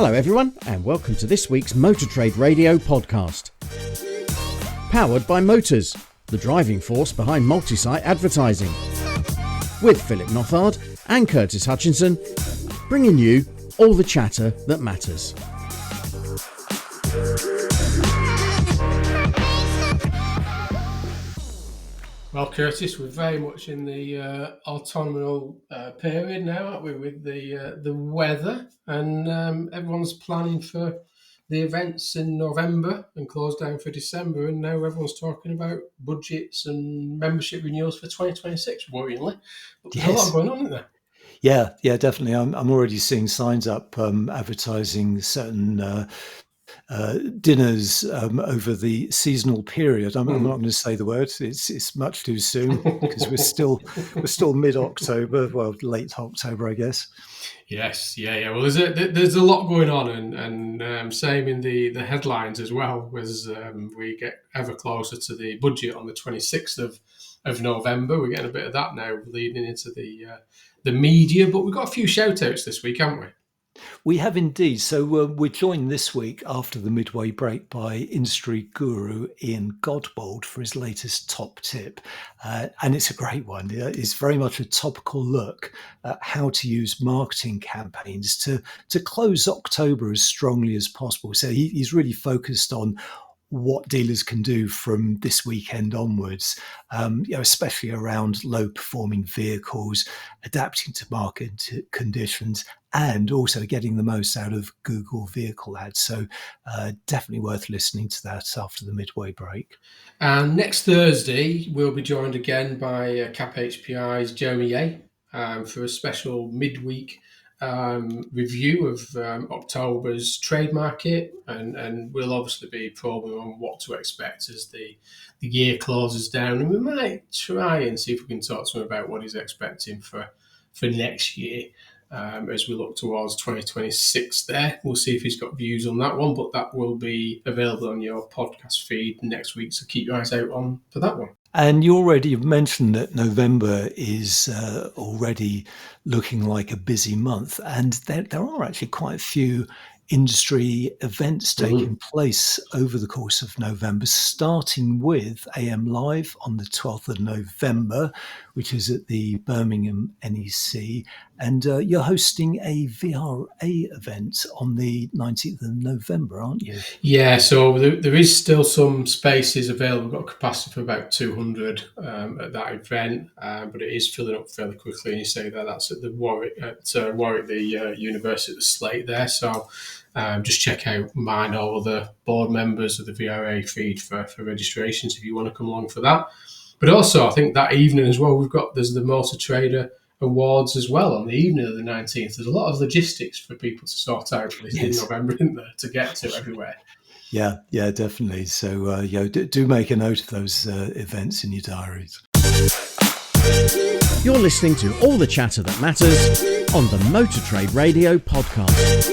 Hello everyone, and welcome to this week's Motor Trade Radio podcast. Powered by Motors, the driving force behind multi-site advertising. With Philip Nothard and Curtis Hutchinson, bringing you all the chatter that matters. Well, Curtis, we're very much in the autumnal period now, aren't we, with the weather, and everyone's planning for the events in November and close down for December, and now everyone's talking about budgets and membership renewals for 2026, worryingly. But there's a lot going on, isn't there? Yeah, definitely. I'm already seeing signs up advertising certain dinners over the seasonal period. I'm not going to say the word. It's much too soon because we're still mid-October, well, late October, I guess. Yes, yeah. Well, there's a lot going on, and same in the headlines as well, as we get ever closer to the budget on the 26th of November. We're getting a bit of that now, leading into the media. But we've got a few shout-outs this week, haven't we? We have indeed. So we're joined this week after the midway break by industry guru Ian Godbold for his latest top tip. And it's a great one. It's very much a topical look at how to use marketing campaigns to close October as strongly as possible. So he's really focused on what dealers can do from this weekend onwards, especially around low-performing vehicles, adapting to market conditions, and also getting the most out of Google vehicle ads. So definitely worth listening to that after the midway break. And next Thursday, we'll be joined again by CAP HPI's Jeremy Yeh for a special midweek review of October's trade market, and we'll obviously be probing on what to expect as the year closes down, and we might try and see if we can talk to him about what he's expecting for next year as we look towards 2026 there. We'll see if he's got views on that one, but that will be available on your podcast feed next week, so keep your eyes out for that one. And you already mentioned that November is already looking like a busy month, and there are actually quite a few industry events taking place over the course of November, starting with AM Live on the 12th of November, which is at the Birmingham NEC. And you're hosting a VRA event on the 19th of November, aren't you? Yeah, so there is still some spaces available. We've got capacity for about 200 at that event, but it is filling up fairly quickly. And you say that's at the Warwick, the University of the Slate there. So just check out mine or other board members of the VRA feed for registrations if you want to come along for that. But also, I think that evening as well, there's the Motor Trader Awards as well on the evening of the 19th. There's a lot of logistics for people to sort out in November, isn't there, to get to everywhere. Yeah, definitely. So do make a note of those events in your diaries. You're listening to all the chatter that matters on the Motor Trade Radio podcast.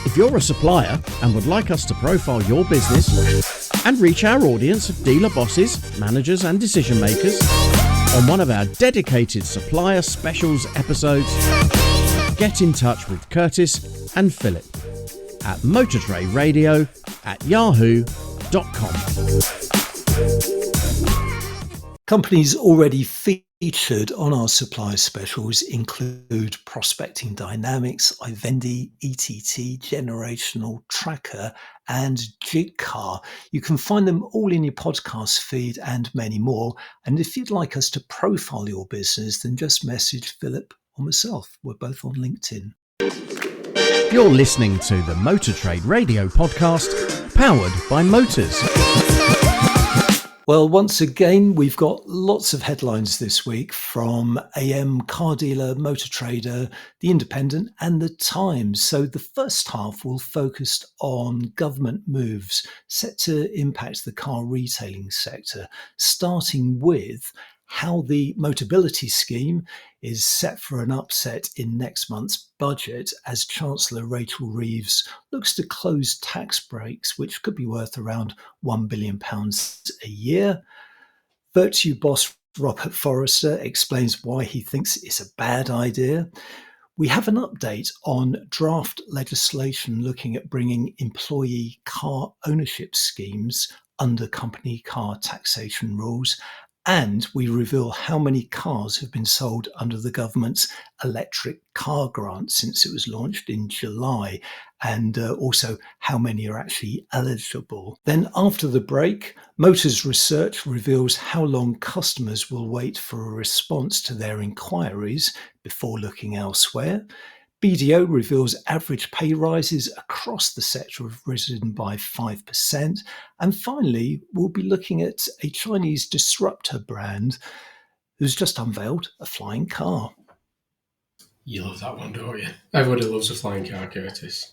If you're a supplier and would like us to profile your business and reach our audience of dealer bosses, managers and decision makers on one of our dedicated supplier specials episodes, get in touch with Curtis and Philip at motortraderadio@yahoo.com. Companies already featured on our supplier specials include Prospecting Dynamics, iVendi, ETT, Generational, Tracker, and Jigcar. You can find them all in your podcast feed and many more. And if you'd like us to profile your business, then just message Philip or myself. We're both on LinkedIn. You're listening to the Motor Trade Radio podcast, powered by Motors. Well, once again, we've got lots of headlines this week from AM, Car Dealer, Motor Trader, The Independent and The Times. So the first half will focus on government moves set to impact the car retailing sector, starting with how the Motability scheme is set for an upset in next month's budget as Chancellor Rachel Reeves looks to close tax breaks, which could be worth around £1 billion a year. Virtue boss Robert Forrester explains why he thinks it's a bad idea. We have an update on draft legislation looking at bringing employee car ownership schemes under company car taxation rules. And we reveal how many cars have been sold under the government's electric car grant since it was launched in July, and also how many are actually eligible. Then, after the break, Motors research reveals how long customers will wait for a response to their inquiries before looking elsewhere. BDO reveals average pay rises across the sector have risen by 5%. And finally, we'll be looking at a Chinese disruptor brand who's just unveiled a flying car. You love that one, don't you? Everybody loves a flying car, Curtis.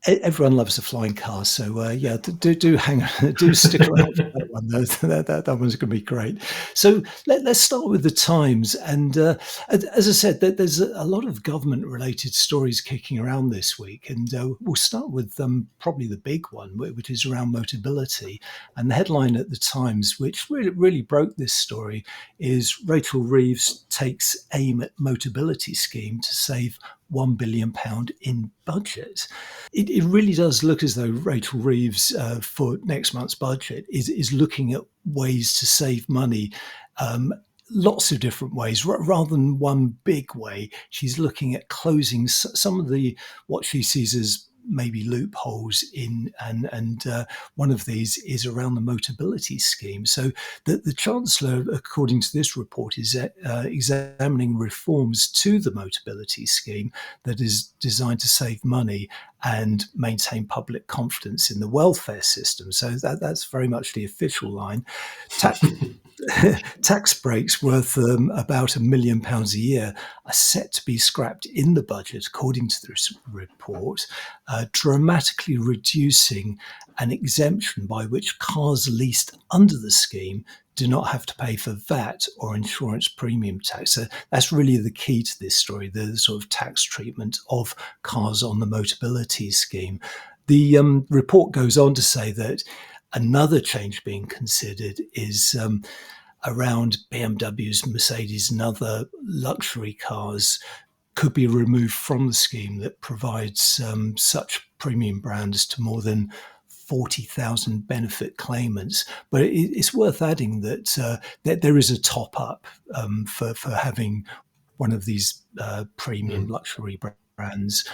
Everyone loves a flying car, so do hang on, do stick around for that one. That one's going to be great. So let's start with the Times, and as I said, there's a lot of government-related stories kicking around this week, and we'll start with probably the big one, which is around Motability. And the headline at the Times, which really broke this story, is Rachel Reeves takes aim at Motability scheme to save £1 billion in budget. It really does look as though Rachel Reeves, for next month's budget, is looking at ways to save money. Lots of different ways, rather than one big way. She's looking at closing some of what she sees as maybe loopholes in, and one of these is around the Motability scheme. So the Chancellor, according to this report, is examining reforms to the Motability scheme that is designed to save money and maintain public confidence in the welfare system. So that's very much the official line. Tax breaks worth about £1 million a year are set to be scrapped in the budget, according to this report, dramatically reducing an exemption by which cars leased under the scheme do not have to pay for VAT or insurance premium tax. So that's really the key to this story, the sort of tax treatment of cars on the Motability scheme. The report goes on to say that another change being considered is around BMWs, Mercedes, and other luxury cars could be removed from the scheme that provides such premium brands to more than 40,000 benefit claimants. But it's worth adding that there is a top up for having one of these premium luxury brands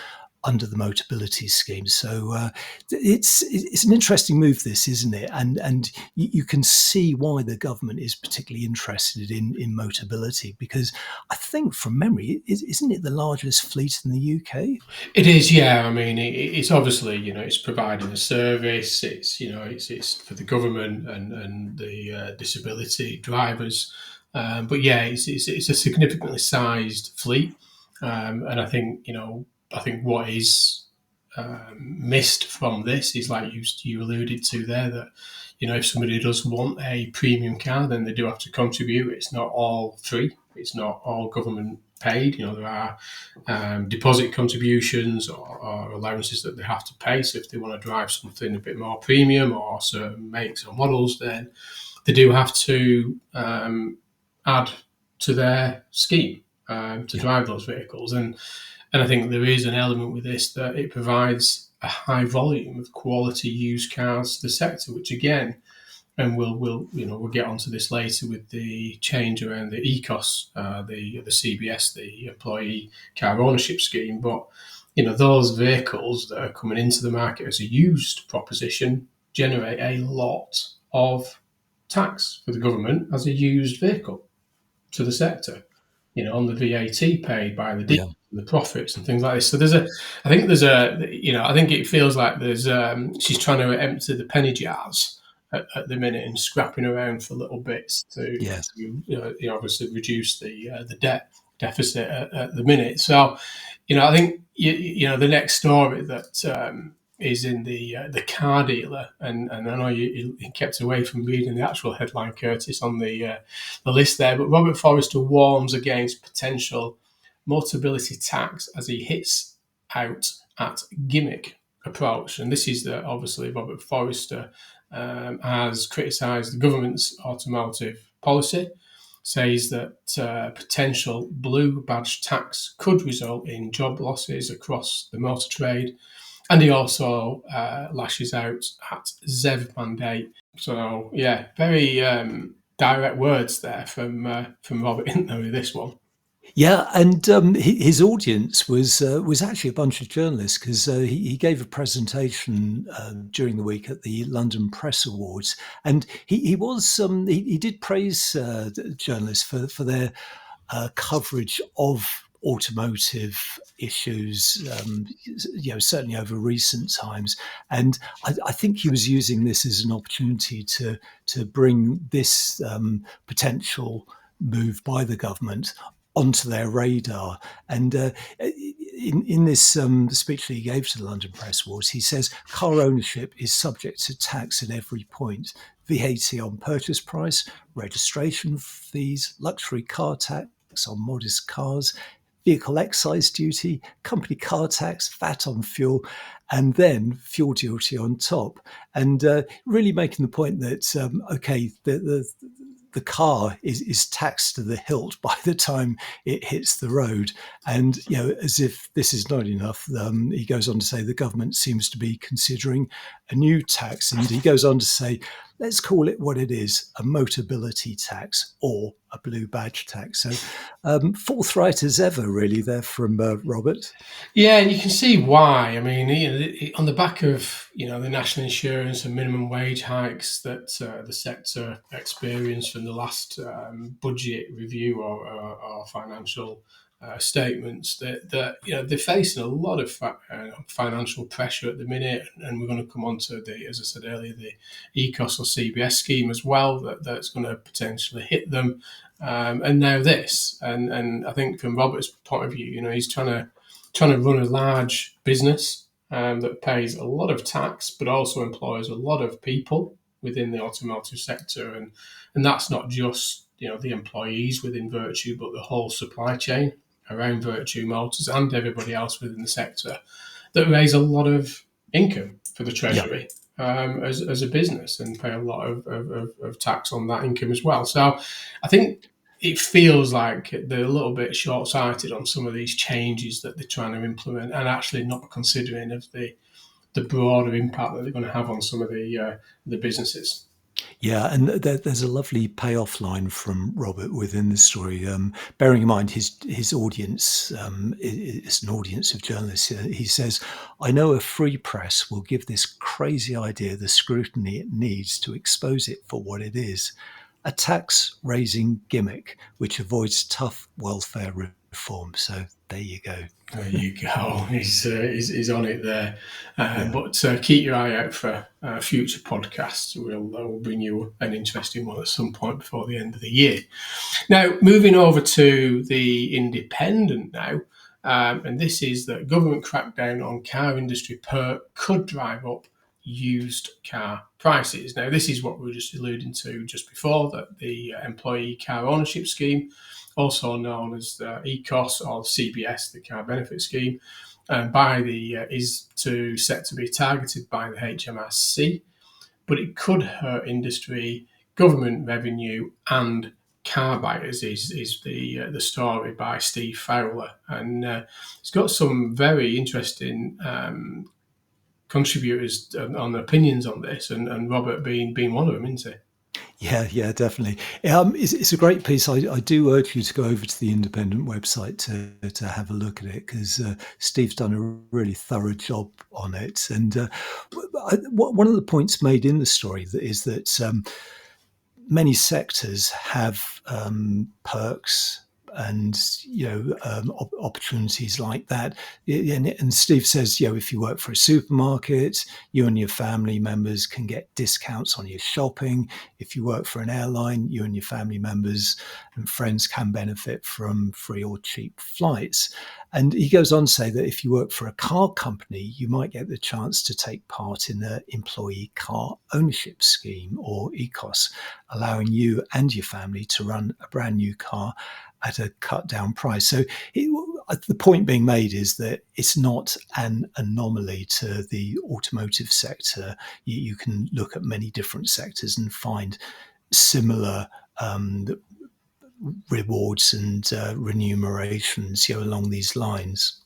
under the Motability scheme. So it's an interesting move, this, isn't it? And you can see why the government is particularly interested in Motability, because I think from memory, isn't it the largest fleet in the UK? It is, yeah. I mean, it's obviously, it's providing a service. It's for the government and the disability drivers. But yeah, it's a significantly sized fleet, and I think what is missed from this is, like you alluded to there, that if somebody does want a premium car, then they do have to contribute. It's not all free. It's not all government paid. There are deposit contributions or allowances that they have to pay. So if they want to drive something a bit more premium or certain makes or models, then they do have to add to their scheme to drive those vehicles. And I think there is an element with this that it provides a high volume of quality used cars to the sector, which again, and we'll get onto this later with the change around the ECOS, the CBS, the Employee Car Ownership Scheme. But those vehicles that are coming into the market as a used proposition generate a lot of tax for the government as a used vehicle to the sector. On the VAT paid by the dealer, the profits and things like this. So I think it feels like she's trying to empty the penny jars at the minute and scrapping around for little bits to obviously reduce the debt deficit at the minute. So, I think the next story that is in the car dealer, and I know you kept away from reading the actual headline, Curtis, on the list there, but Robert Forrester warns against potential Motability tax as he hits out at gimmick approach. And this is that obviously Robert Forrester has criticised the government's automotive policy, says that potential blue badge tax could result in job losses across the motor trade. And he also lashes out at ZEV mandate. So, yeah, very direct words there from Robert, isn't there, with this one? Yeah, and his audience was actually a bunch of journalists, because he gave a presentation during the week at the London Press Awards, and he did praise journalists for their coverage of automotive issues, certainly over recent times. And I think he was using this as an opportunity to bring this potential move by the government onto their radar. And in this speech that he gave to the London Press Awards, he says car ownership is subject to tax at every point: VAT on purchase price, registration fees, luxury car tax on modest cars, vehicle excise duty, company car tax, VAT on fuel, and then fuel duty on top. And really making the point that, the car is taxed to the hilt by the time it hits the road. And, as if this is not enough, he goes on to say the government seems to be considering a new tax. And he goes on to say, let's call it what it is: a Motability tax or a blue badge tax. So forthright as ever, really, there from Robert. Yeah, and you can see why. I mean, on the back of the national insurance and minimum wage hikes that the sector experienced from the last budget review or financial statements, that they're facing a lot of financial pressure at the minute, and we're going to come on to as I said earlier, the ECOS or CBS scheme as well, that's going to potentially hit them. And now this, and I think from Robert's point of view, he's trying to run a large business that pays a lot of tax, but also employs a lot of people within the automotive sector, and that's not just the employees within Virtue, but the whole supply chain around Virtue Motors and everybody else within the sector that raise a lot of income for the Treasury. As a business, and pay a lot of tax on that income as well. So I think it feels like they're a little bit short-sighted on some of these changes that they're trying to implement, and actually not considering of the broader impact that they're going to have on some of the businesses. Yeah, and there's a lovely payoff line from Robert within the story. Bearing in mind his audience is an audience of journalists. He says, "I know a free press will give this crazy idea the scrutiny it needs to expose it for what it is: a tax-raising gimmick which avoids tough welfare reform." So there you go. There you go. He's on it there. But keep your eye out for future podcasts. We'll bring you an interesting one at some point before the end of the year. Now, moving over to the Independent now, and this is that government crackdown on car industry perk could drive up used car prices. Now, this is what we were just alluding to just before, that the employee car ownership scheme, also known as the ECOS or CBS, the car benefit scheme, is set to be targeted by the HMRC, but it could hurt industry, government revenue, and car buyers. Is the story by Steve Fowler, and it's got some very interesting contributors on opinions on this, and Robert being one of them, isn't he? Yeah, definitely. It's a great piece. I do urge you to go over to the Independent website to have a look at it, because Steve's done a really thorough job on it. And one of the points made in the story is that many sectors have perks and opportunities like that. And Steve says, if you work for a supermarket, you and your family members can get discounts on your shopping. If you work for an airline, you and your family members and friends can benefit from free or cheap flights. And he goes on to say that if you work for a car company, you might get the chance to take part in the employee car ownership scheme, or ECOS, allowing you and your family to run a brand new car at a cut down price. So the point being made is that it's not an anomaly to the automotive sector. You can look at many different sectors and find similar rewards and remunerations, along these lines.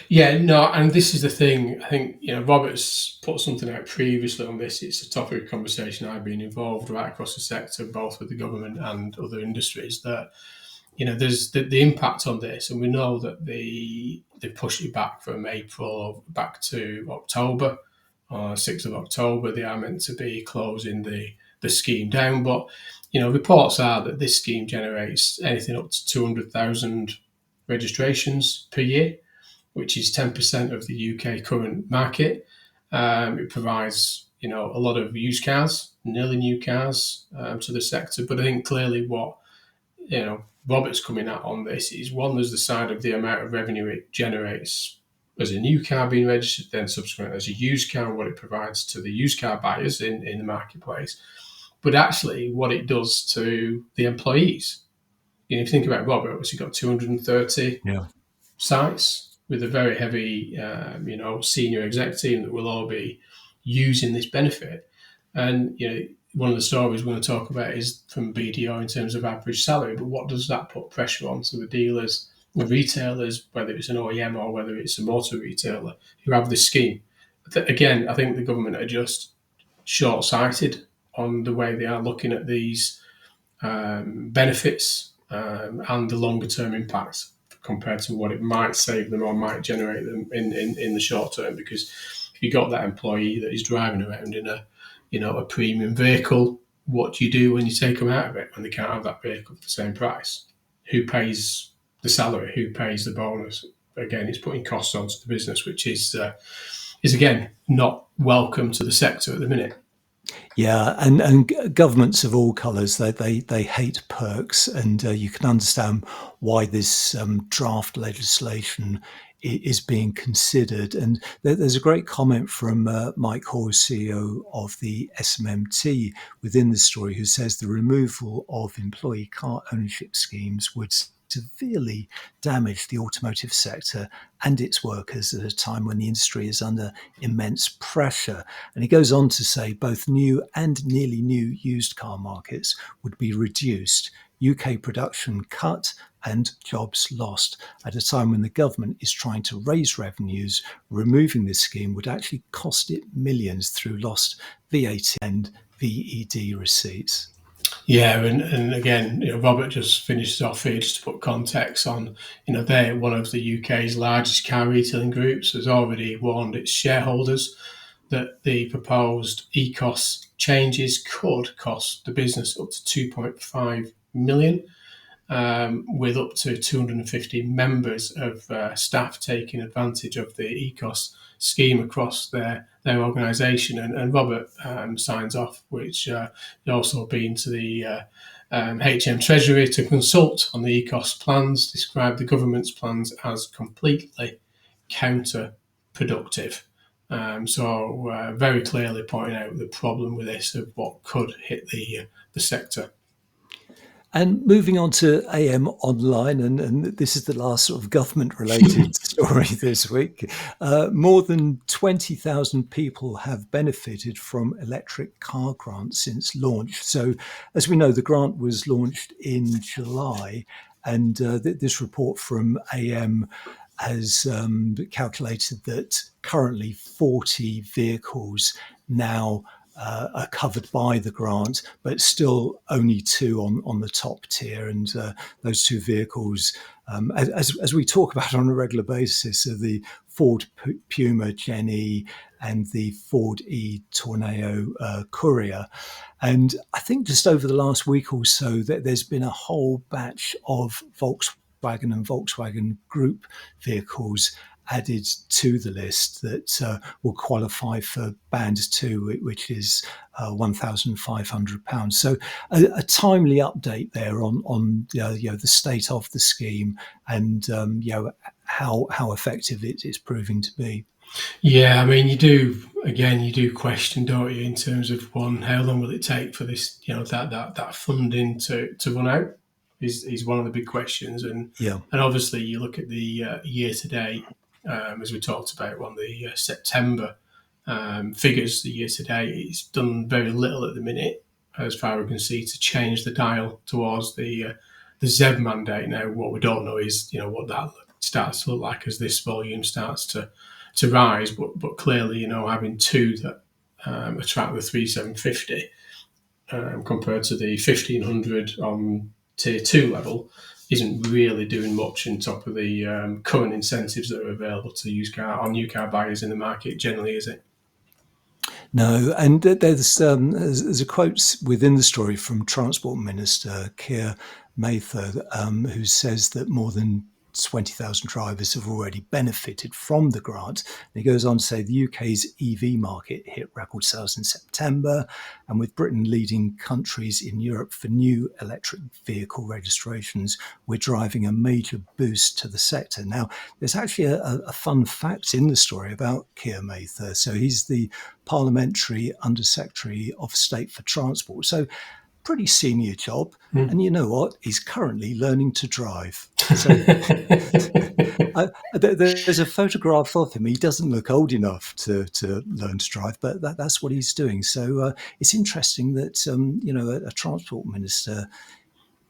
Yeah, no, and this is the thing. I think Robert's put something out previously on this. It's a topic of conversation I've been involved right across the sector, both with the government and other industries. That there's the impact on this, and we know that they pushed it back from April back to October, 6th of October. They are meant to be closing the scheme down, but reports are that this scheme generates anything up to 200,000 registrations per year, which is 10% of the UK current market. It provides, a lot of used cars, nearly new cars to the sector. But I think clearly what, Robert's coming at on this is, one, there's the side of the amount of revenue it generates as a new car being registered, then subsequently as a used car, and what it provides to the used car buyers in the marketplace. But actually what it does to the employees. If you think about Robert, obviously got 230 sites with a very heavy, senior exec team that will all be using this benefit. And, one of the stories we're going to talk about is from BDO in terms of average salary, but what does that put pressure on to the dealers, the retailers, whether it's an OEM or whether it's a motor retailer who have this scheme? Again, I think the government are just short-sighted on the way they are looking at these benefits and the longer-term impacts compared to what it might save them or might generate them in the short term. Because if you got that employee that is driving around in a premium vehicle, what do you do when you take them out of it when they can't have that vehicle for the same price? Who pays the salary? Who pays the bonus? Again, it's putting costs onto the business, which is again not welcome to the sector at the minute. Yeah, and governments of all colours, they hate perks, and you can understand why this draft legislation is being considered. And there's a great comment from Mike Hawes, CEO of the SMMT, within the story, who says the removal of employee car ownership schemes would severely damage the automotive sector and its workers at a time when the industry is under immense pressure. And he goes on to say both new and nearly new used car markets would be reduced, UK production cut, and jobs lost at a time when the government is trying to raise revenues. Removing this scheme would actually cost it millions through lost VAT and VED receipts. Yeah, and again, Robert just finished off here just to put context on, they're one of the UK's largest car retailing groups, has already warned its shareholders that the proposed ECOS changes could cost the business up to 2.5 million, with up to 250 members of staff taking advantage of the ECOS scheme across their organisation. And Robert signs off, which had also been to the HM Treasury to consult on the ECOS plans, described the government's plans as completely counterproductive. So very clearly pointing out the problem with this of what could hit the sector. And moving on to AM Online, and this is the last sort of government-related story this week. More than 20,000 people have benefited from electric car grants since launch. So, as we know, the grant was launched in July, and this report from AM has calculated that currently 40 vehicles now are covered by the grant, but still only two on the top tier. And those two vehicles, as we talk about on a regular basis, are the Ford Puma Gen E and the Ford E Tornado Courier. And I think just over the last week or so, that there's been a whole batch of Volkswagen and Volkswagen Group vehicles added to the list that will qualify for Band 2, which is £1,500. So a timely update there on the state of the scheme and how effective it's proving to be. Yeah, I mean, you do question, don't you, in terms of one, how long will it take for this, that funding to run out is one of the big questions. And obviously you look at the year to date, as we talked about on the September figures, the year to date, it's done very little at the minute, as far as we can see, to change the dial towards the ZEV mandate. Now, what we don't know is, what that starts to look like as this volume starts to rise. But clearly, having two that attract the 3750 compared to the 1500 on tier 2 level isn't really doing much on top of the current incentives that are available to new car buyers in the market generally, is it? No, and there's a quote within the story from Transport Minister Keir Mather, who says that more than 20,000 drivers have already benefited from the grant. And he goes on to say the UK's EV market hit record sales in September, and with Britain leading countries in Europe for new electric vehicle registrations, we're driving a major boost to the sector. Now, there's actually a fun fact in the story about Keir Mather. So he's the Parliamentary Under-Secretary of State for Transport. So pretty senior job. And you know what? He's currently learning to drive. So there's a photograph of him. He doesn't look old enough to learn to drive, but that's what he's doing. So it's interesting that, a transport minister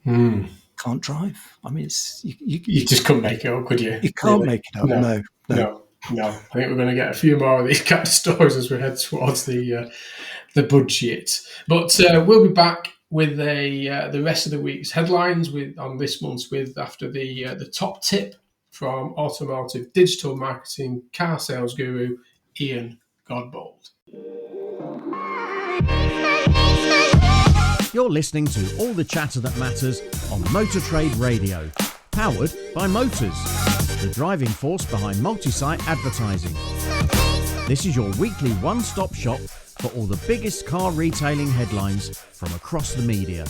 can't drive. I mean, you just couldn't make it up, could you? You can't make it up. No. I think we're going to get a few more of these kind of stories as we head towards the budget. But we'll be back with the rest of the week's headlines on this month's after the top tip from Automotive digital marketing car sales guru Ian Godbold. You're listening to All the Chatter That Matters on Motor Trade Radio, powered by Motors, the driving force behind multi-site advertising. This is your weekly one-stop shop for all the biggest car retailing headlines from across the media.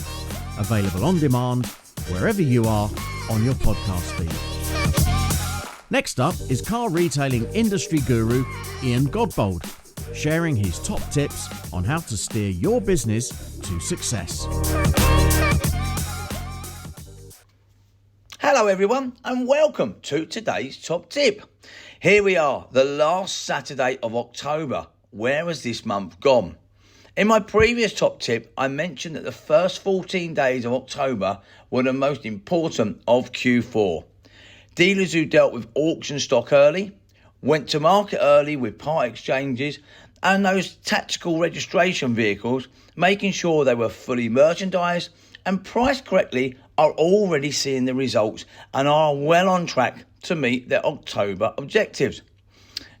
Available on demand, wherever you are, on your podcast feed. Next up is car retailing industry guru Ian Godbold, sharing his top tips on how to steer your business to success. Hello everyone and welcome to today's top tip. Here we are, the last Saturday of October. Where has this month gone? In my previous top tip, I mentioned that the first 14 days of October were the most important of Q4. Dealers who dealt with auction stock early, went to market early with part exchanges, and those tactical registration vehicles, making sure they were fully merchandised and priced correctly, are already seeing the results and are well on track to meet their October objectives.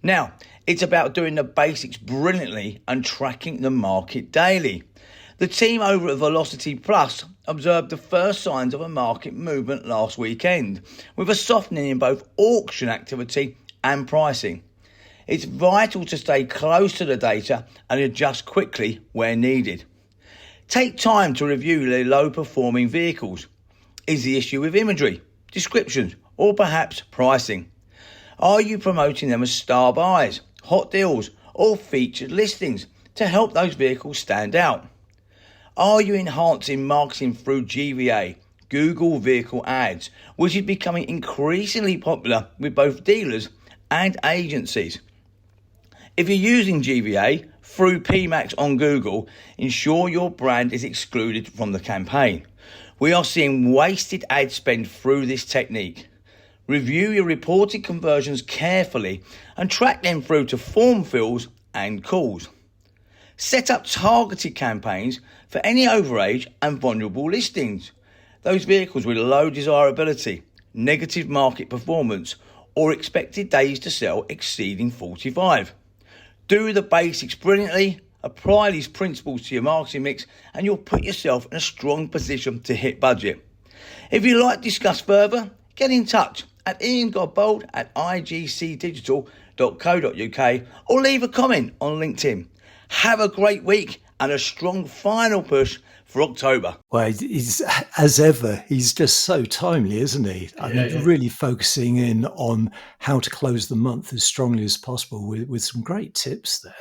Now, it's about doing the basics brilliantly and tracking the market daily. The team over at Velocity Plus observed the first signs of a market movement last weekend, with a softening in both auction activity and pricing. It's vital to stay close to the data and adjust quickly where needed. Take time to review the low-performing vehicles. Is the issue with imagery, descriptions, or perhaps pricing? Are you promoting them as star buys, hot deals, or featured listings to help those vehicles stand out? Are you enhancing marketing through GVA, Google Vehicle Ads, which is becoming increasingly popular with both dealers and agencies? If you're using GVA through PMax on Google, ensure your brand is excluded from the campaign. We are seeing wasted ad spend through this technique. Review your reported conversions carefully and track them through to form fills and calls. Set up targeted campaigns for any overage and vulnerable listings. Those vehicles with low desirability, negative market performance, or expected days to sell exceeding 45. Do the basics brilliantly, apply these principles to your marketing mix, and you'll put yourself in a strong position to hit budget. If you'd like to discuss further, get in touch at Ian Godbold at igcdigital.co.uk or leave a comment on LinkedIn. Have a great week and a strong final push for October. Well, he's, as ever, he's just so timely, isn't he? I mean, really focusing in on how to close the month as strongly as possible with some great tips there.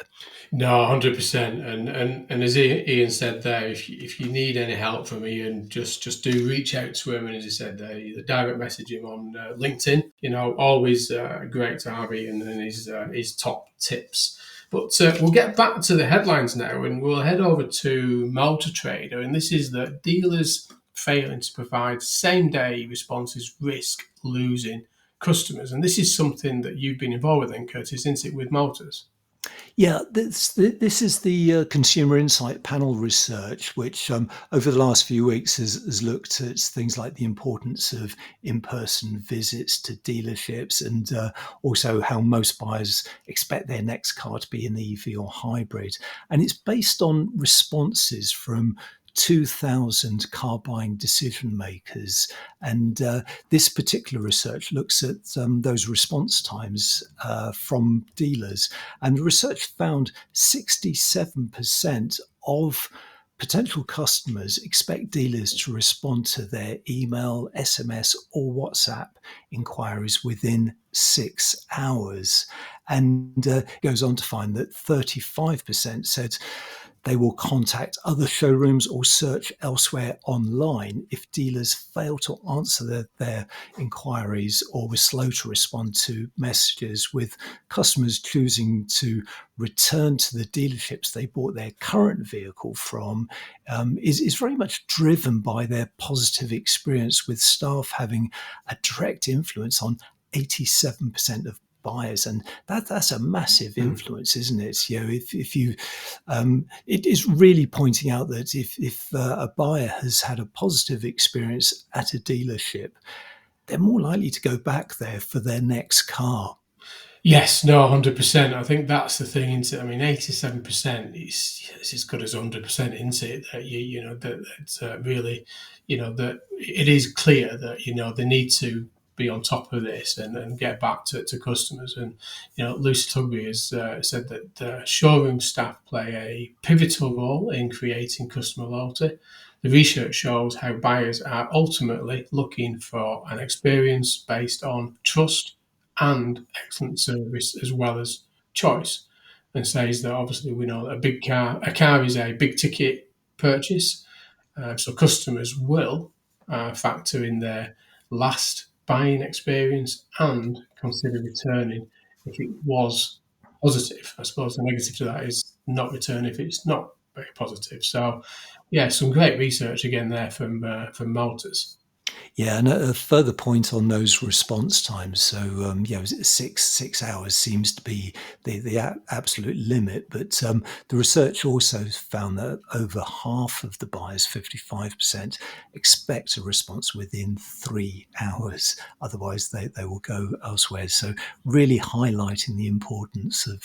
No, 100%. And as Ian said there, if you need any help from Ian, just do reach out to him. And as he said there, either direct message him on LinkedIn. Always great to have Ian and his top tips. But we'll get back to the headlines now, and we'll head over to Motor Trader. And this is that dealers failing to provide same-day responses risk losing customers. And this is something that you've been involved with then, Curtis, isn't it, with Motors? Yeah, this is the consumer insight panel research, which over the last few weeks has looked at things like the importance of in-person visits to dealerships, and also how most buyers expect their next car to be an EV or hybrid. And it's based on responses from 2,000 car buying decision makers. And this particular research looks at those response times from dealers. And the research found 67% of potential customers expect dealers to respond to their email, SMS, or WhatsApp inquiries within 6 hours. And goes on to find that 35% said they will contact other showrooms or search elsewhere online if dealers fail to answer their inquiries or were slow to respond to messages, with customers choosing to return to the dealerships they bought their current vehicle from is very much driven by their positive experience, with staff having a direct influence on 87% of buyers, and that's a massive influence, isn't it? If you, it is really pointing out that if a buyer has had a positive experience at a dealership, they're more likely to go back there for their next car. Yes, no, 100%. I think that's the thing, isn't it? I mean, 87% is as good as 100%, isn't it? That that really, that it is clear that they need to be on top of this and get back to customers. And Lucy Tugby has said that showroom staff play a pivotal role in creating customer loyalty. The research shows how buyers are ultimately looking for an experience based on trust and excellent service as well as choice, and says that obviously we know that a car is a big ticket purchase, so customers will factor in their last buying experience and consider returning if it was positive. I suppose the negative to that is not return if it's not very positive. So, yeah, some great research again there from Motors. Yeah, and a further point on those response times. So, six hours seems to be the absolute limit. But the research also found that over half of the buyers, 55%, expect a response within 3 hours. Otherwise, they will go elsewhere. So, really highlighting the importance of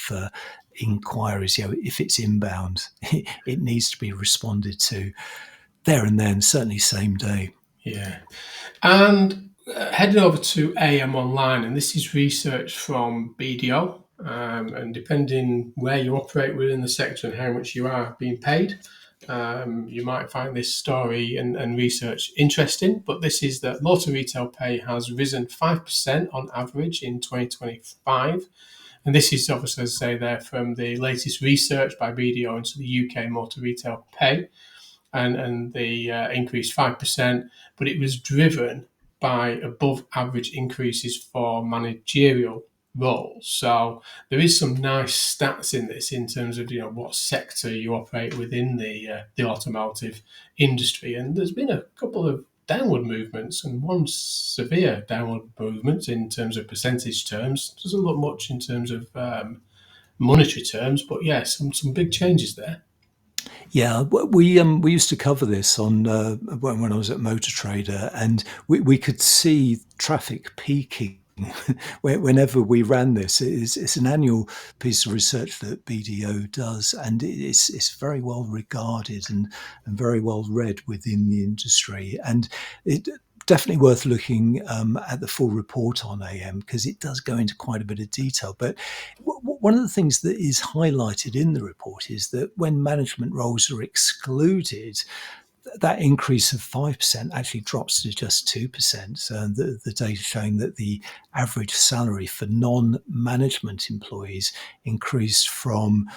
inquiries. If it's inbound, it needs to be responded to there and then, certainly same day. Yeah. And heading over to AM Online, and this is research from BDO. And depending where you operate within the sector and how much you are being paid, you might find this story and research interesting. But this is that motor retail pay has risen 5% on average in 2025. And this is obviously, as I say there, from the latest research by BDO into the UK motor retail pay. And the increased 5%, but it was driven by above average increases for managerial roles. So there is some nice stats in this in terms of what sector you operate within the automotive industry, and there's been a couple of downward movements and one severe downward movement in terms of percentage terms. Doesn't look much in terms of monetary terms, but yeah, some big changes there. Yeah, we used to cover this on when I was at Motor Trader, and we could see traffic peaking whenever we ran this. It's an annual piece of research that BDO does, and it's very well regarded and very well read within the industry. And it definitely worth looking at the full report on AM, because it does go into quite a bit of detail. But one of the things that is highlighted in the report is that when management roles are excluded, that increase of 5% actually drops to just 2%. The data showing that the average salary for non-management employees increased from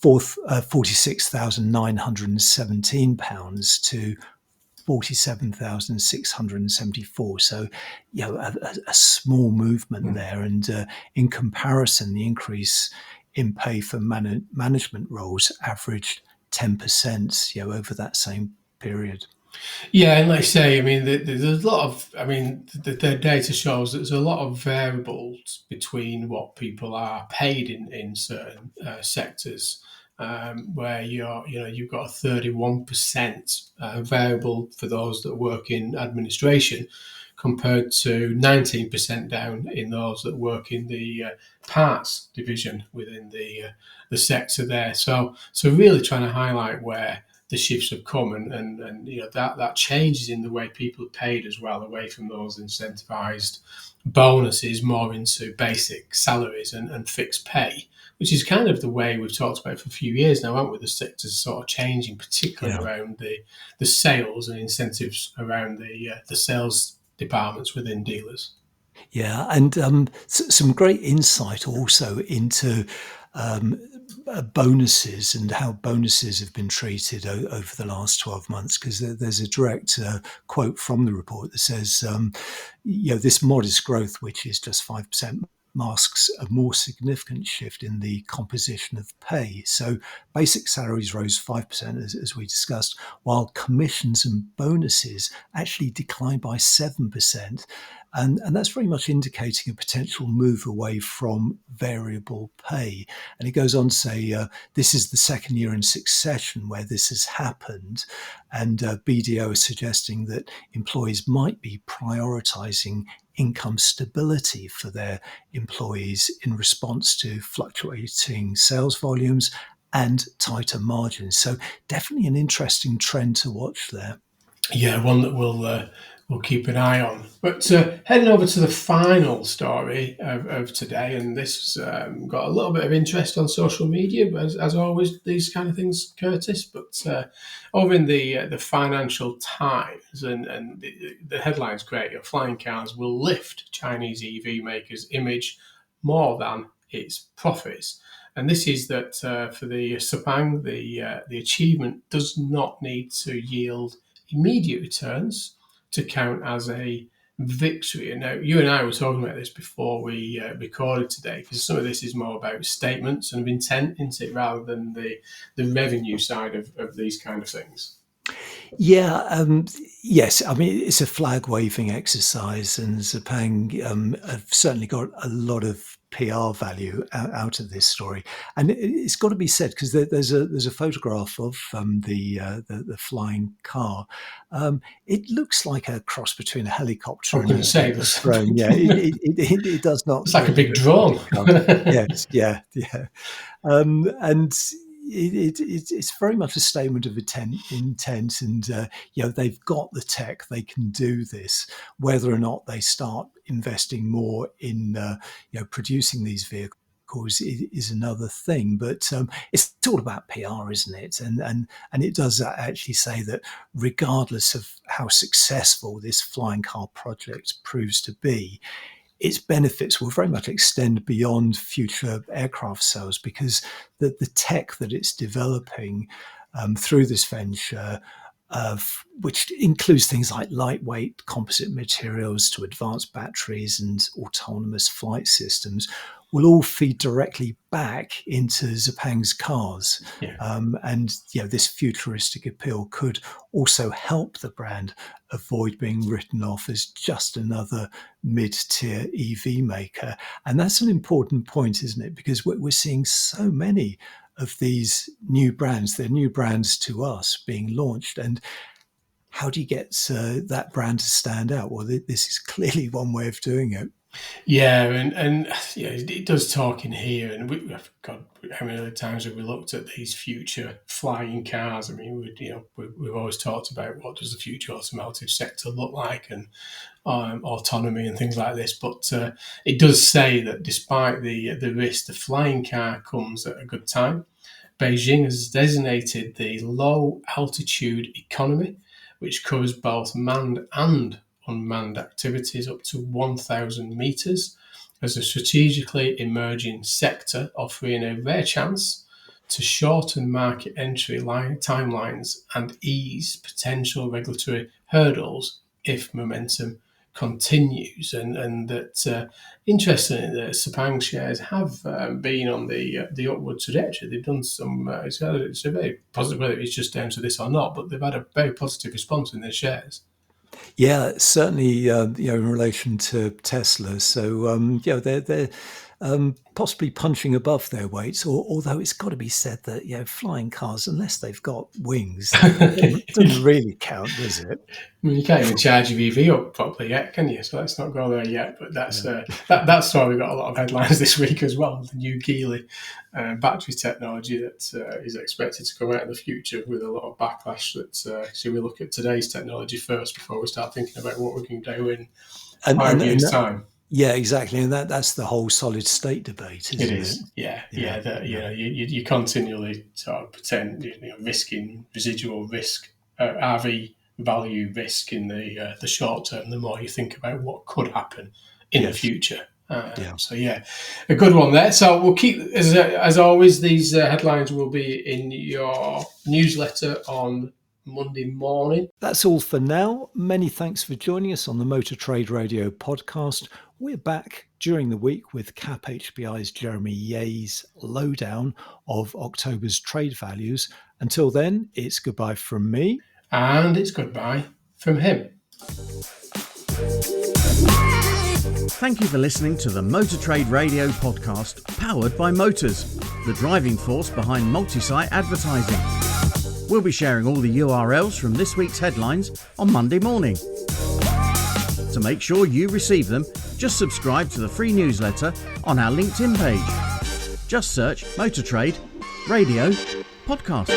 £46,917 to 47,674. So, a small movement there. And in comparison, the increase in pay for management roles averaged 10%, over that same period. Yeah, and like I say, I mean, there's a lot of, I mean, the data shows that there's a lot of variables between what people are paid in certain sectors, where you've got a 31% variable for those that work in administration, compared to 19% down in those that work in the parts division within the sector there. So really trying to highlight where the shifts have come, and that changes in the way people are paid as well, away from those incentivized bonuses, more into basic salaries and fixed pay, which is kind of the way we've talked about for a few years now, haven't we? The sector's sort of changing, particularly Yeah. around the sales and incentives around the sales departments within dealers. Yeah, and some great insight also into um, bonuses and how bonuses have been treated over the last 12 months, because there's a direct quote from the report that says, this modest growth, which is just 5%, masks a more significant shift in the composition of pay. So basic salaries rose 5%, as we discussed, while commissions and bonuses actually declined by 7%. And that's very much indicating a potential move away from variable pay. And it goes on to say this is the second year in succession where this has happened. And BDO is suggesting that employees might be prioritising income stability for their employees in response to fluctuating sales volumes and tighter margins. So definitely an interesting trend to watch there. Yeah, one that we'll keep an eye on. But heading over to the final story of today, and this got a little bit of interest on social media, as always, these kind of things, Curtis. But over in the Financial Times, and the headline's great: "Flying cars will lift Chinese EV makers' image more than its profits." And this is that for the Sepang, the achievement does not need to yield immediate returns to count as a victory. And now, you and I were talking about this before we recorded today, because some of this is more about statements and of intent, isn't it, rather than the revenue side of these kind of things. Yeah, yes. I mean, it's a flag waving exercise, and Zapang have certainly got a lot of PR value out of this story. And it's got to be said, because there's a photograph of the flying car. It looks like a cross between a I helicopter was and going to say a this. drone. Yeah, it does not It's like a look big drone. yes, yeah, yeah. And it's very much a statement of intent, and they've got the tech, they can do this. Whether or not they start investing more in producing these vehicles is another thing, but it's all about PR, isn't it? And it does actually say that regardless of how successful this flying car project proves to be, its benefits will very much extend beyond future aircraft sales, because the tech that it's developing through this venture, which includes things like lightweight composite materials to advanced batteries and autonomous flight systems, will all feed directly back into Zapang's cars. Yeah. And this futuristic appeal could also help the brand avoid being written off as just another mid-tier EV maker. And that's an important point, isn't it? Because we're seeing so many of these new brands, they're new brands to us, being launched. And how do you get that brand to stand out? Well, this is clearly one way of doing it. Yeah, and yeah, it does talk in here, and God, how many other times have we looked at these future flying cars? I mean, we've always talked about what does the future automotive sector look like, and autonomy and things like this. But it does say that despite the risk, the flying car comes at a good time. Beijing has designated the low altitude economy, which covers both manned and unmanned activities up to 1,000 meters, as a strategically emerging sector, offering a rare chance to shorten market entry timelines and ease potential regulatory hurdles if momentum continues, and that interestingly, the Sepang shares have been on the upward trajectory. They've done some. It's a very positive. Whether it's just down to this or not, but they've had a very positive response in their shares. Yeah, certainly. In relation to Tesla, so they're possibly punching above their weights. Although it's got to be said that flying cars, unless they've got wings, doesn't really count, does it? I mean, you can't even charge your EV up properly yet, can you? So let's not go there yet. But that's why we've got a lot of headlines this week as well. The new Geely battery technology that is expected to come out in the future with a lot of backlash. So we look at today's technology first before we start thinking about what we can do in 5 years' time. Yeah, exactly, and that's the whole solid state debate, isn't it? It is, yeah. You continually sort of pretend risking residual risk, RV value risk in the short term. The more you think about what could happen in the future. So a good one there. So we'll keep, as always, these headlines will be in your newsletter on Monday morning. That's all for now. Many thanks for joining us on the Motor Trade Radio podcast. We're back during the week with Cap HPI's Jeremy Yea's lowdown of October's trade values. Until then, it's goodbye from me. And it's goodbye from him. Thank you for listening to the Motor Trade Radio podcast, powered by Motors, the driving force behind multi-site advertising. We'll be sharing all the URLs from this week's headlines on Monday morning. To make sure you receive them, just subscribe to the free newsletter on our LinkedIn page. Just search Motor Trade Radio Podcast.